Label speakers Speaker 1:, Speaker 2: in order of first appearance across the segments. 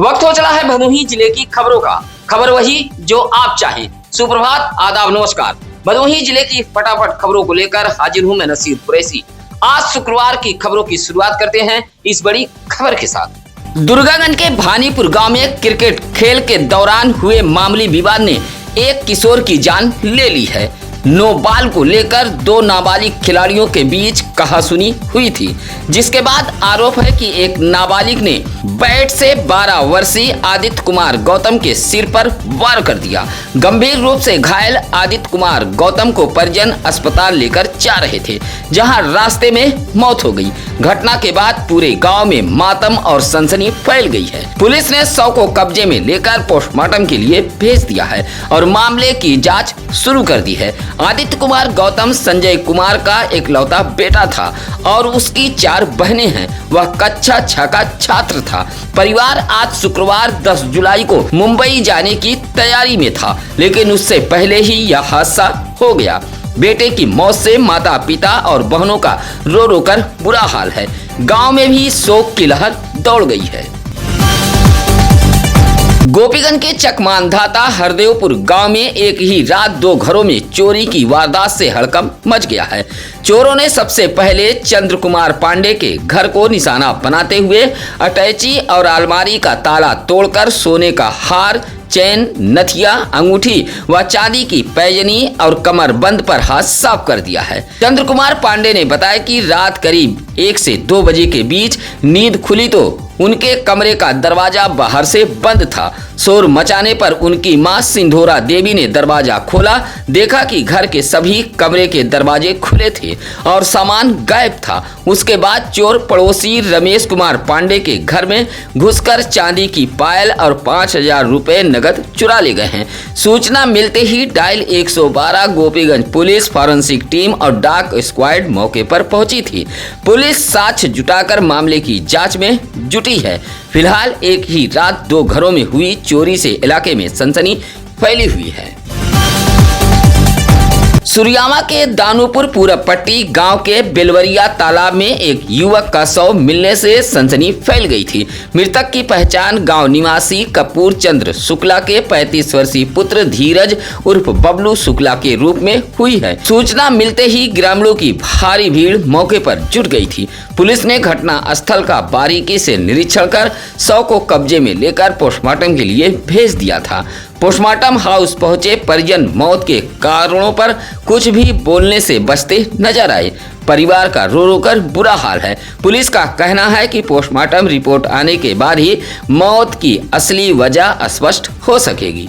Speaker 1: वक्त हो चला है भदोही जिले की खबरों का। खबर वही जो आप चाहें। सुप्रभात, आदाब, नमस्कार। भदोही जिले की फटाफट खबरों को लेकर हाजिर हूं मैं नसीर कुरैशी। आज शुक्रवार की खबरों की शुरुआत करते हैं इस बड़ी खबर के साथ। दुर्गागंज के भानीपुर गांव में क्रिकेट खेल के दौरान हुए मामूली विवाद ने एक किशोर की जान ले ली है। नो बॉल को लेकर दो नाबालिग खिलाड़ियों के बीच कहासुनी हुई थी, जिसके बाद आरोप है कि एक नाबालिग ने बैट से 12 वर्षीय आदित्य कुमार गौतम के सिर पर वार कर दिया। गंभीर रूप से घायल आदित्य कुमार गौतम को परिजन अस्पताल लेकर जा रहे थे, जहां रास्ते में मौत हो गई। घटना के बाद पूरे गांव में मातम और सनसनी फैल गई है। पुलिस ने शव को कब्जे में लेकर पोस्टमार्टम के लिए भेज दिया है और मामले की जांच शुरू कर दी है। आदित्य कुमार गौतम संजय कुमार का एकलौता बेटा था और उसकी 4 बहनें हैं। वह कक्षा 6 का छात्र था। परिवार आज शुक्रवार 10 जुलाई को मुंबई जाने की तैयारी में था, लेकिन उससे पहले ही यह हादसा हो गया। बेटे की मौत से माता पिता और बहनों का रो रो कर बुरा हाल है। गांव में भी शोक की लहर दौड़ गई है। गोपीगंज के चकमांधाता हरदेवपुर गांव में एक ही रात 2 घरों में चोरी की वारदात से हड़कंप मच गया है। चोरों ने सबसे पहले चंद्र कुमार पांडे के घर को निशाना बनाते हुए अटैची और अलमारी का ताला तोड़कर सोने का हार, चैन, नथिया, अंगूठी व चांदी की पैजनी और कमरबंद पर हाथ साफ कर दिया है। चंद्र कुमार पांडे ने बताया कि रात करीब 1 से 2 बजे के बीच नींद खुली तो उनके कमरे का दरवाजा बाहर से बंद था। शोर मचाने पर उनकी मां सिंधोरा देवी ने दरवाजा खोला, देखा कि घर के सभी कमरे के दरवाजे खुले थे और सामान गायब था। उसके बाद चोर पड़ोसी रमेश कुमार पांडे के घर में घुसकर चांदी की पायल और 5,000 रुपए नगद चुरा ले गए हैं। सूचना मिलते ही dial 112 Gopiganj police forensic team और डाक स्क्वाड मौके पर पहुंची थी। पुलिस साक्ष्य जुटाकर मामले की जांच में जुटी है। फिलहाल एक ही रात 2 घरों में हुई चोरी से इलाके में सनसनी फैली हुई है। सुरियामा के दानूपुर पूरबपट्टी गांव के बेलवरिया तालाब में एक युवक का शव मिलने से सनसनी फैल गई थी। मृतक की पहचान गांव निवासी कपूर चंद्र शुक्ला के 35 वर्षीय पुत्र धीरज उर्फ बबलू शुक्ला के रूप में हुई है। सूचना मिलते ही ग्रामीणों की भारी भीड़ मौके पर जुट गई थी। पुलिस ने घटना स्थल का बारीकी से निरीक्षण कर शव को कब्जे में लेकर पोस्टमार्टम के लिए भेज दिया था। पोस्टमार्टम हाउस पहुंचे परिजन मौत के कारणों पर कुछ भी बोलने से बचते नजर आए। परिवार का रो रो कर बुरा हाल है। पुलिस का कहना है कि पोस्टमार्टम रिपोर्ट आने के बाद ही मौत की असली वजह स्पष्ट हो सकेगी।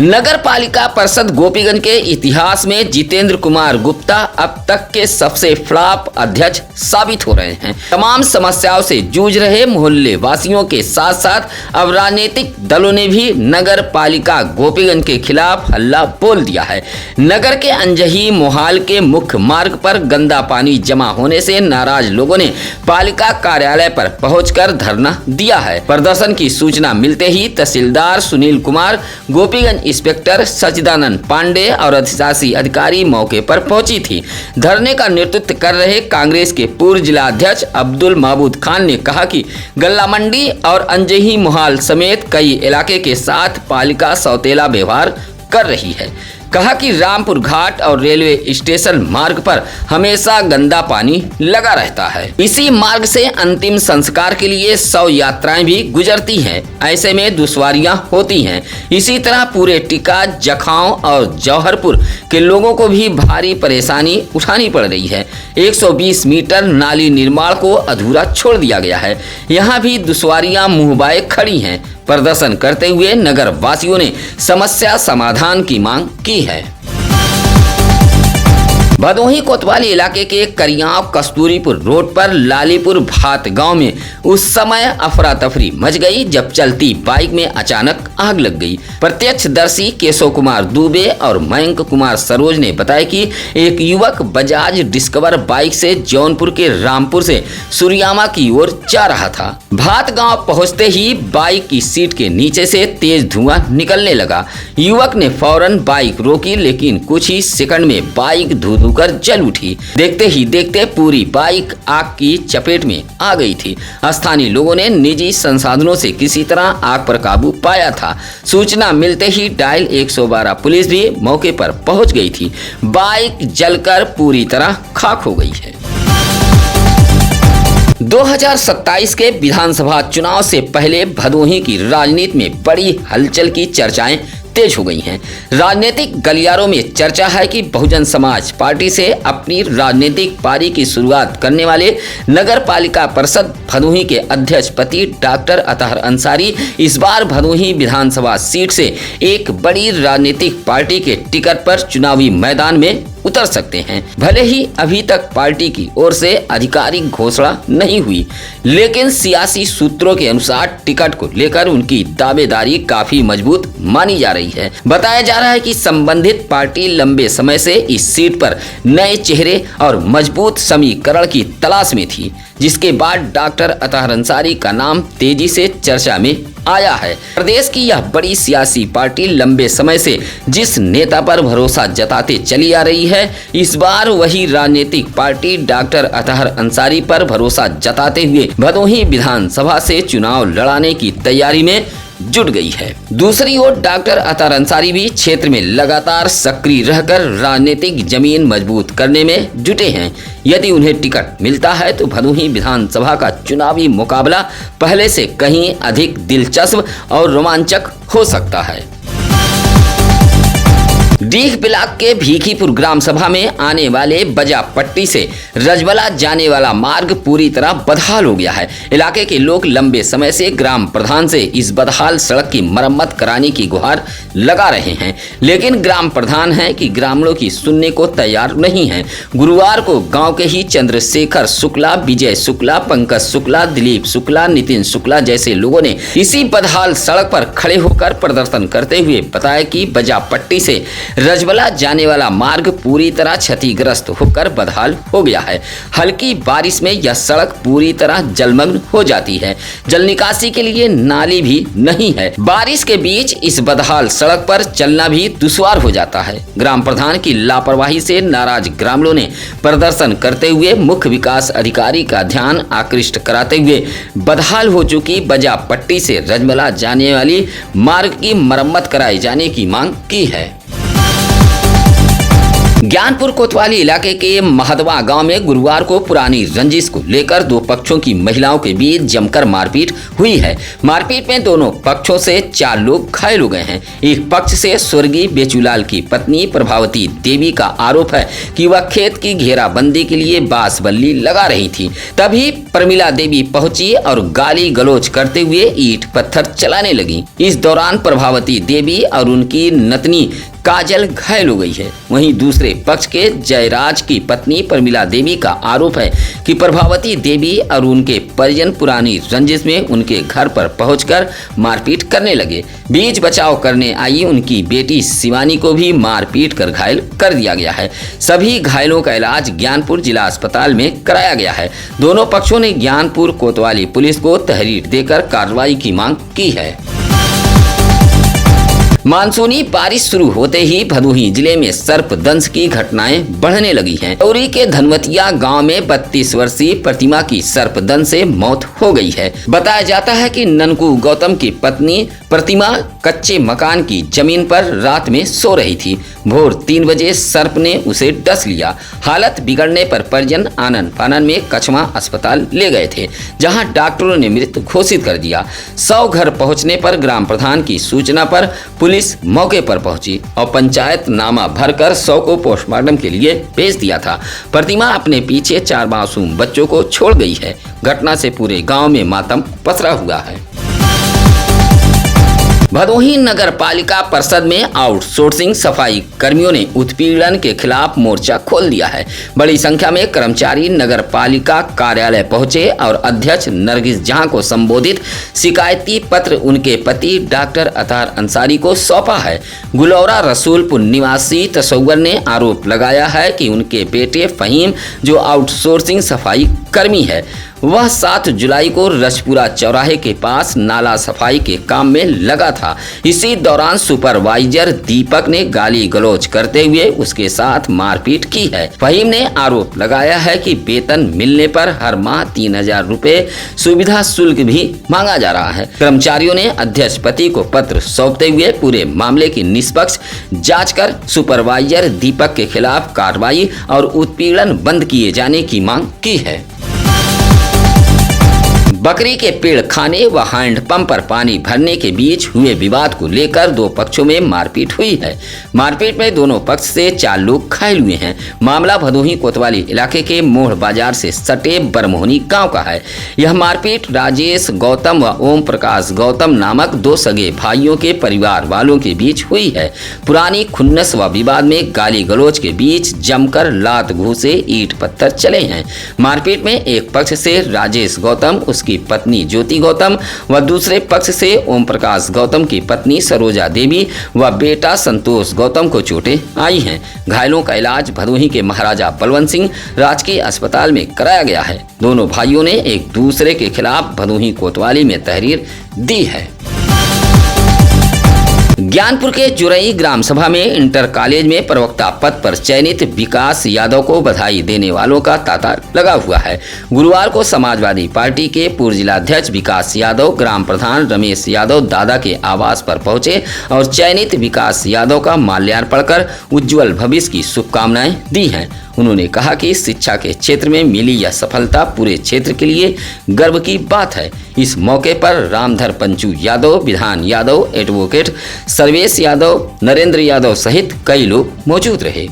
Speaker 1: नगर पालिका परिषद गोपीगंज के इतिहास में जितेंद्र कुमार गुप्ता अब तक के सबसे फ्लॉप अध्यक्ष साबित हो रहे हैं। तमाम समस्याओं से जूझ रहे मोहल्ले वासियों के साथ साथ अब राजनीतिक दलों ने भी नगर पालिका गोपीगंज के खिलाफ हल्ला बोल दिया है। नगर के अंजही मोहाल के मुख्य मार्ग पर गंदा पानी जमा होने से नाराज लोगों ने पालिका कार्यालय पर पहुंचकर धरना दिया है। प्रदर्शन की सूचना मिलते ही तहसीलदार सुनील कुमार, गोपीगंज इंस्पेक्टर सचिदानंद पांडे और अधिशासी अधिकारी मौके पर पहुंची थी। धरने का नेतृत्व कर रहे कांग्रेस के पूर्व जिला अध्यक्ष अब्दुल महबूद खान ने कहा कि गल्ला मंडी और अंजही मोहाल समेत कई इलाके के साथ पालिका सौतेला व्यवहार कर रही है। कहा कि रामपुर घाट और रेलवे स्टेशन मार्ग पर हमेशा गंदा पानी लगा रहता है। इसी मार्ग से अंतिम संस्कार के लिए 100 यात्राएं भी गुजरती हैं। ऐसे में दुश्वारियां होती हैं। इसी तरह पूरे टिक्का, जखांव और जौहरपुर के लोगों को भी भारी परेशानी उठानी पड़ रही है। 120 मीटर नाली निर्माण को अधूरा छोड़ दिया गया है। यहाँ भी दुश्वारियां मुंह बाए खड़ी हैं। प्रदर्शन करते हुए नगर वासियों ने समस्या समाधान की मांग की है। भदोही कोतवाली इलाके के करियाव कस्तूरीपुर रोड पर लालीपुर भात गांव में उस समय अफरा तफरी मच गई जब चलती बाइक में अचानक आग लग गई। प्रत्यक्षदर्शी केशव कुमार दुबे और मयंक कुमार सरोज ने बताया कि एक युवक बजाज डिस्कवर बाइक से जौनपुर के रामपुर से सुरियामा की ओर जा रहा था। भात गांव पहुंचते ही बाइक की सीट के नीचे से तेज धुआं निकलने लगा। युवक ने फौरन बाइक रोकी, लेकिन कुछ ही सेकंड में बाइक धुआं होकर जल उठी। देखते ही देखते पूरी बाइक आग की चपेट में आ गई थी। स्थानीय लोगों ने निजी संसाधनों से किसी तरह आग पर काबू पाया था। सूचना मिलते ही डायल 112 पुलिस भी मौके पर पहुंच गई थी। बाइक जलकर पूरी तरह खाक हो गई है। 2027 के विधानसभा चुनाव से पहले भदोही की राजनीति में बड़ी हलचल की चर्चाएं तेज हो गई हैं। राजनीतिक गलियारों में चर्चा है कि बहुजन समाज पार्टी से अपनी राजनीतिक पारी की शुरुआत करने वाले नगर पालिका परिषद भदोही के अध्यक्ष पति डॉक्टर अतहर अंसारी इस बार भदोही विधानसभा सीट से एक बड़ी राजनीतिक पार्टी के टिकट पर चुनावी मैदान में उतर सकते हैं। भले ही अभी तक पार्टी की ओर से आधिकारिक घोषणा नहीं हुई, लेकिन सियासी सूत्रों के अनुसार टिकट को लेकर उनकी दावेदारी काफी मजबूत मानी जा रही है। बताया जा रहा है कि संबंधित पार्टी लंबे समय से इस सीट पर नए चेहरे और मजबूत समीकरण की तलाश में थी, जिसके बाद डॉक्टर अतहर अंसारी का नाम तेजी से चर्चा में आया है। प्रदेश की यह बड़ी सियासी पार्टी लंबे समय से जिस नेता पर भरोसा जताते चली आ रही है, इस बार वही राजनीतिक पार्टी डॉक्टर अतहर अंसारी पर भरोसा जताते हुए भदोही विधानसभा से चुनाव लड़ाने की तैयारी में जुट गई है। दूसरी ओर डॉक्टर अतहर अंसारी भी क्षेत्र में लगातार सक्रिय रहकर राजनीतिक जमीन मजबूत करने में जुटे हैं। यदि उन्हें टिकट मिलता है तो भदोही विधानसभा का चुनावी मुकाबला पहले से कहीं अधिक दिलचस्प और रोमांचक हो सकता है। डीह ब्लॉक के भीखीपुर ग्राम सभा में आने वाले बजा पट्टी से रजबला जाने वाला मार्ग पूरी तरह बदहाल हो गया है। इलाके के लोग लंबे समय से ग्राम प्रधान से इस बदहाल सड़क की मरम्मत कराने की गुहार लगा रहे हैं, लेकिन ग्राम प्रधान है कि ग्रामीणों की सुनने को तैयार नहीं है। गुरुवार को गांव के ही चंद्रशेखर शुक्ला, विजय शुक्ला, पंकज शुक्ला, दिलीप शुक्ला, नितिन शुक्ला जैसे लोगों ने इसी बदहाल सड़क पर खड़े होकर प्रदर्शन करते हुए बताया कि बजा पट्टी से रजबला जाने वाला मार्ग पूरी तरह क्षतिग्रस्त होकर बदहाल हो गया है। हल्की बारिश में यह सड़क पूरी तरह जलमग्न हो जाती है। जल निकासी के लिए नाली भी नहीं है। बारिश के बीच इस बदहाल सड़क पर चलना भी दुश्वार हो जाता है। ग्राम प्रधान की लापरवाही से नाराज ग्रामीणों ने प्रदर्शन करते हुए मुख्य विकास अधिकारी का ध्यान आकृष्ट कराते हुए बदहाल हो चुकी बजा पट्टी से रजबला जाने वाली मार्ग की मरम्मत कराए जाने की मांग की है। ज्ञानपुर कोतवाली इलाके के महदवा गांव में गुरुवार को पुरानी रंजिश को लेकर दो पक्षों की महिलाओं के बीच जमकर मारपीट हुई है। मारपीट में दोनों पक्षों से 4 लोग घायल हो गए हैं। एक पक्ष से स्वर्गीय बेचूलाल की पत्नी प्रभावती देवी का आरोप है कि वह खेत की घेराबंदी के लिए बांस बल्ली लगा रही थी। तभी प्रमिला देवी पहुंची और गाली गलौज करते हुए ईंट पत्थर चलाने लगी। इस दौरान प्रभावती देवी और उनकी नतनी काजल घायल हो गई है। वहीं दूसरे पक्ष के जयराज की पत्नी प्रमिला देवी का आरोप है कि प्रभावती देवी और उनके परिजन पुरानी रंजिश में उनके घर पर पहुंचकर मारपीट करने लगे। बीच बचाव करने आई उनकी बेटी शिवानी को भी मारपीट कर घायल कर दिया गया है। सभी घायलों का इलाज ज्ञानपुर जिला अस्पताल में कराया गया है। दोनों पक्षों ने ज्ञानपुर कोतवाली पुलिस को तहरीर देकर कार्रवाई की मांग की है। मानसूनी बारिश शुरू होते ही भदोही जिले में सर्पदंश की घटनाएं बढ़ने लगी हैं। चौरी के धनवतिया गांव में 32 वर्षीय प्रतिमा की सर्पदंश से मौत हो गई है। बताया जाता है कि ननकू गौतम की पत्नी प्रतिमा कच्चे मकान की जमीन पर रात में सो रही थी। भोर 3 बजे सर्प ने उसे डस लिया। हालत बिगड़ने पर परिजन आनन फानन में कछवा अस्पताल ले गए थे, जहां डॉक्टरों ने मृत घोषित कर दिया। 100 घर पहुंचने पर ग्राम प्रधान की सूचना पर पुलिस मौके पर पहुंची और पंचायत नामा भरकर 100 को पोस्टमार्टम के लिए भेज दिया था। प्रतिमा अपने पीछे 4 मासूम बच्चों को छोड़ गई है। घटना से पूरे गांव में मातम पसरा हुआ है। भदोही नगर पालिका परिषद में आउटसोर्सिंग सफाई कर्मियों ने उत्पीड़न के खिलाफ मोर्चा खोल दिया है। बड़ी संख्या में कर्मचारी नगर पालिका कार्यालय पहुंचे और अध्यक्ष नरगिस जहां को संबोधित शिकायती पत्र उनके पति डॉक्टर अतहर अंसारी को सौंपा है। गुलौरा रसूलपुर निवासी तसव्वुर ने आरोप लगाया है कि उनके बेटे फहीम, जो आउटसोर्सिंग सफाई कर्मी है। वह 7 जुलाई को रजपुरा चौराहे के पास नाला सफाई के काम में लगा था। इसी दौरान सुपरवाइजर दीपक ने गाली गलौज करते हुए उसके साथ मारपीट की है। फहीम ने आरोप लगाया है कि वेतन मिलने पर हर माह 3000 रुपए सुविधा शुल्क भी मांगा जा रहा है। कर्मचारियों ने अध्यक्ष पति को पत्र सौंपते हुए पूरे मामले की निष्पक्ष जांच कर सुपरवाइजर दीपक के खिलाफ कार्रवाई और उत्पीड़न बंद किए जाने की मांग की है। बकरी के पेड़ खाने व हैंडपंप पर पानी भरने के बीच हुए विवाद को लेकर 2 पक्षों में मारपीट हुई है। मारपीट में दोनों पक्ष से 4 लोग घायल हुए हैं। मामला भदोही कोतवाली इलाके के मोड़ बाजार से सटे बरमोहनी गांव का है। यह मारपीट राजेश गौतम व ओम प्रकाश गौतम नामक 2 सगे भाइयों के परिवार वालों के बीच हुई है। पुरानी खुन्नस व विवाद में गाली गलौज के बीच जमकर लात घूंसे ईंट पत्थर चले हैं। मारपीट में एक पक्ष से राजेश गौतम, उसकी पत्नी ज्योति गौतम व दूसरे पक्ष से ओम प्रकाश गौतम की पत्नी सरोजा देवी व बेटा संतोष गौतम को चोटें आई हैं। घायलों का इलाज भदोही के महाराजा बलवंत सिंह राजकीय अस्पताल में कराया गया है। दोनों भाइयों ने एक दूसरे के खिलाफ भदोही कोतवाली में तहरीर दी है। ज्ञानपुर के जुरई ग्राम सभा में इंटर कॉलेज में प्रवक्ता पद पर चयनित विकास यादव को बधाई देने वालों का तांता लगा हुआ है। गुरुवार को समाजवादी पार्टी के पूर्व जिलाध्यक्ष विकास यादव ग्राम प्रधान रमेश यादव दादा के आवास पर पहुंचे और चयनित विकास यादव का माल्यार्पण कर उज्जवल भविष्य की शुभकामनाएं दी हैं। उन्होंने कहा कि शिक्षा के क्षेत्र में मिली यह सफलता पूरे क्षेत्र के लिए गर्व की बात है। इस मौके पर रामधर पंचू यादव, विधान यादव, एडवोकेट सर्वेश यादव, नरेंद्र यादव सहित कई लोग मौजूद रहे।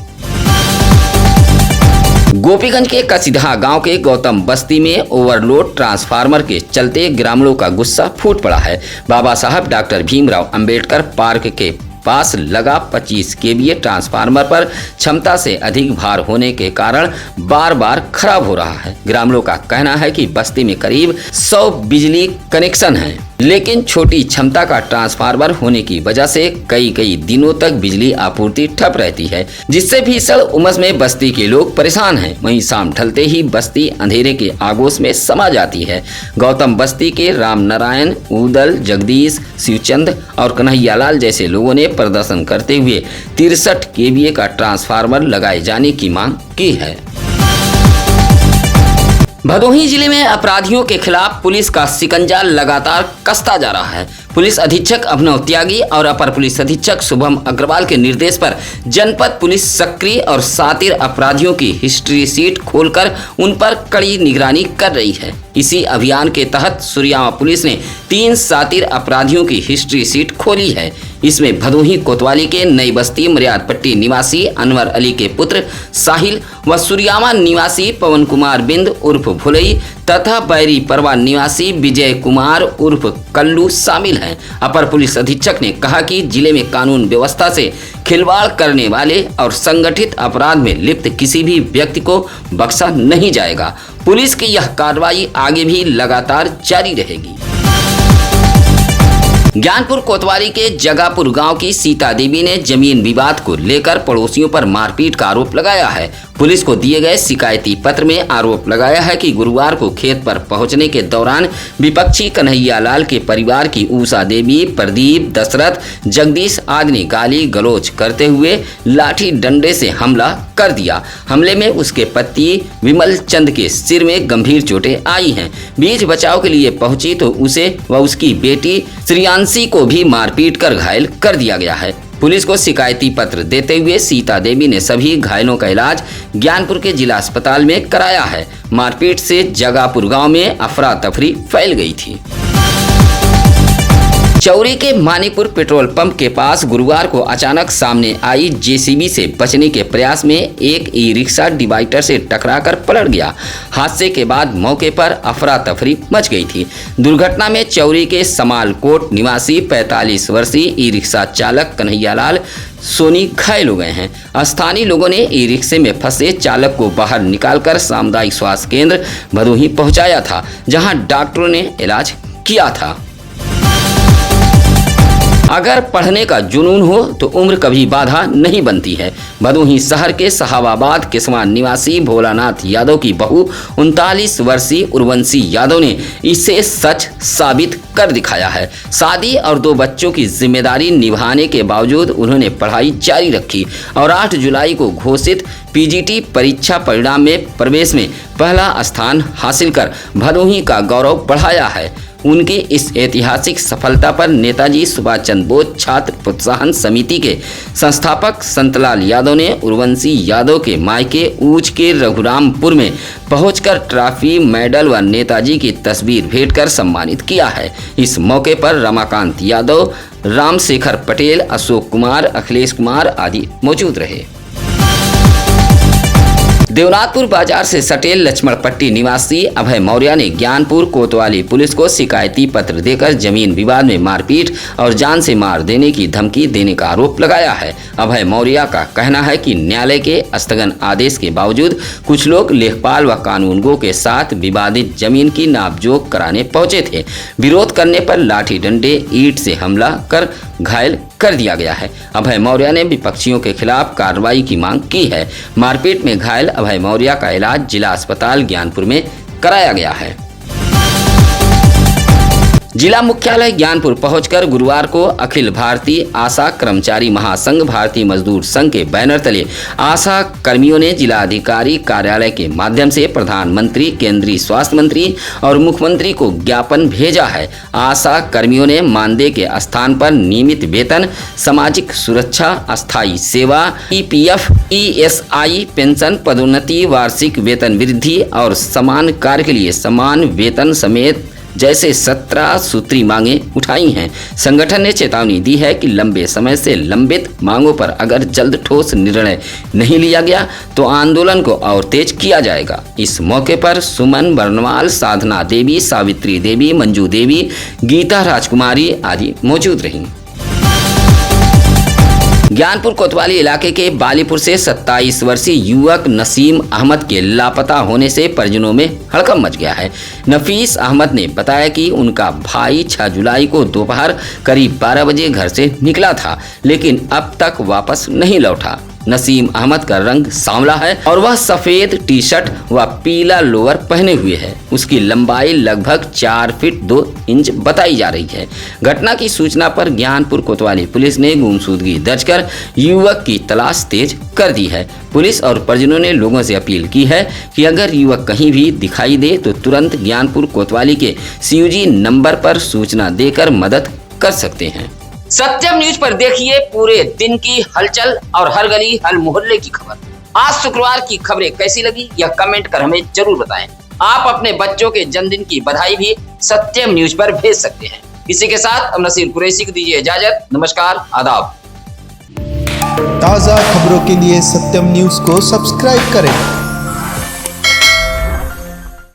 Speaker 1: गोपीगंज के कसीधा गांव के गौतम बस्ती में ओवरलोड ट्रांसफार्मर के चलते ग्रामीणों का गुस्सा फूट पड़ा है। बाबा साहब डॉक्टर भीमराव अंबेडकर पार्क के पास लगा 25 केवीए ट्रांसफार्मर पर क्षमता से अधिक भार होने के कारण बार बार खराब हो रहा है। ग्रामीणों का कहना है कि बस्ती में करीब 100 बिजली कनेक्शन हैं, लेकिन छोटी क्षमता का ट्रांसफार्मर होने की वजह से कई दिनों तक बिजली आपूर्ति ठप रहती है, जिससे भीषण उमस में बस्ती के लोग परेशान हैं। वहीं शाम ढलते ही बस्ती अंधेरे के आगोश में समा जाती है। गौतम बस्ती के राम नारायण, उदल, जगदीश, शिवचंद और कन्हैयालाल जैसे लोगों ने प्रदर्शन करते हुए 63 केवीए का ट्रांसफार्मर लगाए जाने की मांग की है। भदोही जिले में अपराधियों के खिलाफ पुलिस का शिकंजा लगातार कसता जा रहा है। पुलिस अधीक्षक अभिनव त्यागी और अपर पुलिस अधीक्षक शुभम अग्रवाल के निर्देश पर जनपद पुलिस सक्रिय और शातिर अपराधियों की हिस्ट्री सीट खोलकर उन पर कड़ी निगरानी कर रही है। इसी अभियान के तहत सुरियामा पुलिस ने 3 शातिर अपराधियों की हिस्ट्री सीट खोली है। इसमें भदोही कोतवाली के नई बस्ती मर्याद पट्टी निवासी अनवर अली के पुत्र साहिल व सुरियामा निवासी पवन कुमार बिंद उर्फ भुलई तथा बैरी परवा निवासी विजय कुमार उर्फ कल्लू शामिल हैं। अपर पुलिस अधीक्षक ने कहा कि जिले में कानून व्यवस्था से खिलवाड़ करने वाले और संगठित अपराध में लिप्त किसी भी व्यक्ति को बख्शा नहीं जाएगा। पुलिस की यह कार्रवाई आगे भी लगातार जारी रहेगी। ज्ञानपुर कोतवाली के जगापुर गांव की सीता देवी ने जमीन विवाद को लेकर पड़ोसियों पर मारपीट का आरोप लगाया है। पुलिस को दिए गए शिकायती पत्र में आरोप लगाया है कि गुरुवार को खेत पर पहुंचने के दौरान विपक्षी कन्हैयालाल के परिवार की उषा देवी, प्रदीप, दशरथ, जगदीश आदि ने गाली गलौज करते हुए लाठी डंडे से हमला कर दिया। हमले में उसके पति विमल चंद के सिर में गंभीर चोटें आई हैं। बीच बचाव के लिए पहुंची तो उसे व उसकी बेटी श्रियांशी को भी मारपीट कर घायल कर दिया गया है। पुलिस को शिकायती पत्र देते हुए सीता देवी ने सभी घायलों का इलाज ज्ञानपुर के जिला अस्पताल में कराया है। मारपीट से जगापुर गांव में अफरा तफरी फैल गई थी। चौरी के मानिकपुर पेट्रोल पंप के पास गुरुवार को अचानक सामने आई जेसीबी से बचने के प्रयास में एक ई रिक्शा डिवाइडर से टकराकर पलट गया। हादसे के बाद मौके पर अफरा तफरी मच गई थी। दुर्घटना में चौरी के समालकोट निवासी 45 वर्षीय ई रिक्शा चालक कन्हैयालाल सोनी घायल हो गए हैं। स्थानीय लोगों ने ई रिक्शे में फंसे चालक को बाहर निकालकर सामुदायिक स्वास्थ्य केंद्र भदोही पहुंचाया था, जहां डॉक्टरों ने इलाज किया था। अगर पढ़ने का जुनून हो तो उम्र कभी बाधा नहीं बनती है। भदोही शहर के साहबाबाद किस्मान निवासी भोलानाथ यादव की बहू 39 वर्षीय उर्वशी यादव ने इसे सच साबित कर दिखाया है। शादी और 2 बच्चों की जिम्मेदारी निभाने के बावजूद उन्होंने पढ़ाई जारी रखी और 8 जुलाई को घोषित पीजीटी परीक्षा परिणाम में प्रवेश में पहला स्थान हासिल कर भदोही का गौरव बढ़ाया है। उनकी इस ऐतिहासिक सफलता पर नेताजी सुभाष चंद्र बोस छात्र प्रोत्साहन समिति के संस्थापक संतलाल यादव ने उर्वशी यादव के मायके ऊंच के रघुरामपुर में पहुंचकर ट्रॉफी, मेडल व नेताजी की तस्वीर भेंट कर सम्मानित किया है। इस मौके पर रमाकांत यादव, रामशेखर पटेल, अशोक कुमार, अखिलेश कुमार आदि मौजूद रहे। देवनाथपुर बाजार से सटे लक्ष्मण पट्टी निवासी अभय मौर्य ने ज्ञानपुर कोतवाली पुलिस को शिकायती पत्र देकर जमीन विवाद में मारपीट और जान से मार देने की धमकी देने का आरोप लगाया है। अभय मौर्य का कहना है कि न्यायालय के स्थगन आदेश के बावजूद कुछ लोग लेखपाल व कानूनगो के साथ विवादित जमीन की नापजोख कराने पहुंचे थे। विरोध करने पर लाठी डंडे, ईंट से हमला कर घायल कर दिया गया है। अभय मौर्य ने विपक्षियों के खिलाफ कार्रवाई की मांग की है। मारपीट में घायल अभय मौर्य का इलाज जिला अस्पताल ज्ञानपुर में कराया गया है। जिला मुख्यालय ज्ञानपुर पहुंचकर गुरुवार को अखिल भारतीय आशा कर्मचारी महासंघ भारतीय मजदूर संघ के बैनर तले आशा कर्मियों ने जिलाधिकारी कार्यालय के माध्यम से प्रधानमंत्री, केंद्रीय स्वास्थ्य मंत्री और मुख्यमंत्री को ज्ञापन भेजा है। आशा कर्मियों ने मानदेय के स्थान पर नियमित वेतन, सामाजिक सुरक्षा, अस्थायी सेवा, ईपीएफ, ईएसआई, पेंशन, पदोन्नति, वार्षिक वेतन वृद्धि और समान कार्य के लिए समान वेतन समेत जैसे 17 सूत्री मांगे उठाई हैं। संगठन ने चेतावनी दी है कि लंबे समय से लंबित मांगों पर अगर जल्द ठोस निर्णय नहीं लिया गया तो आंदोलन को और तेज किया जाएगा। इस मौके पर सुमन बर्नवाल, साधना देवी, सावित्री देवी, मंजू देवी, गीता राजकुमारी आदि मौजूद रहीं। ज्ञानपुर कोतवाली इलाके के बालीपुर से 27 वर्षीय युवक नसीम अहमद के लापता होने से परिजनों में हड़कंप मच गया है। नफीस अहमद ने बताया कि उनका भाई 6 जुलाई को दोपहर करीब 12 बजे घर से निकला था, लेकिन अब तक वापस नहीं लौटा। नसीम अहमद का रंग सांवला है और वह सफेद टी शर्ट व पीला लोअर पहने हुए है। उसकी लंबाई लगभग 4 फीट 2 इंच बताई जा रही है। घटना की सूचना पर ज्ञानपुर कोतवाली पुलिस ने गुमशुदगी दर्ज कर युवक की तलाश तेज कर दी है। पुलिस और परिजनों ने लोगों से अपील की है कि अगर युवक कहीं भी दिखाई दे तो तुरंत ज्ञानपुर कोतवाली के सीयूजी नंबर पर सूचना देकर मदद कर सकते हैं। सत्यम न्यूज पर देखिए पूरे दिन की हलचल और हर गली हर मोहल्ले की खबर। आज शुक्रवार की खबरें कैसी लगी यह कमेंट कर हमें जरूर बताएं। आप अपने बच्चों के जन्मदिन की बधाई भी सत्यम न्यूज पर भेज सकते हैं। इसी के साथ अब नसीर कुरैशी को दीजिए इजाजत। नमस्कार, आदाब।
Speaker 2: ताज़ा खबरों के लिए सत्यम न्यूज को सब्सक्राइब करें